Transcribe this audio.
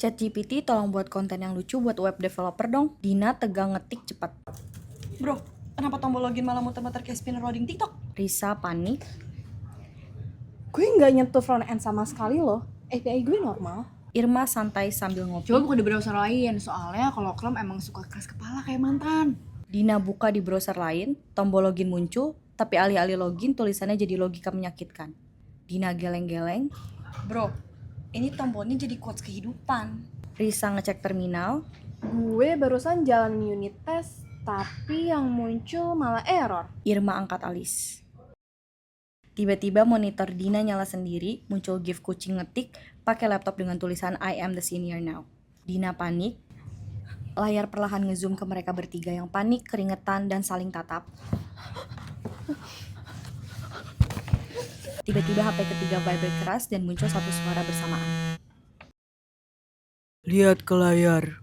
ChatGPT tolong buat konten yang lucu buat web developer dong. Dina tegang ngetik cepat. Bro, kenapa tombol login malah muter-muter kayak spinner loading TikTok? Risa panik. Gue nggak nyentuh front end sama sekali loh. API gue normal. Irma santai sambil ngopi. Coba buka di browser lain, soalnya kalau Chrome emang suka keras kepala kayak mantan. Dina buka di browser lain, tombol login muncul, tapi alih-alih login tulisannya jadi logika menyakitkan. Dina geleng-geleng. Bro, ini tombolnya jadi quotes kehidupan. Risa ngecek terminal. Gue barusan jalan unit test, tapi yang muncul malah error. Irma angkat alis. Tiba-tiba monitor Dina nyala sendiri, muncul gif kucing ngetik pakai laptop dengan tulisan I am the senior now. Dina panik. Layar perlahan ngezoom ke mereka bertiga yang panik, keringetan, dan saling tatap. Tiba-tiba HP ketiga vibrate keras dan muncul satu suara bersamaan. Lihat ke layar.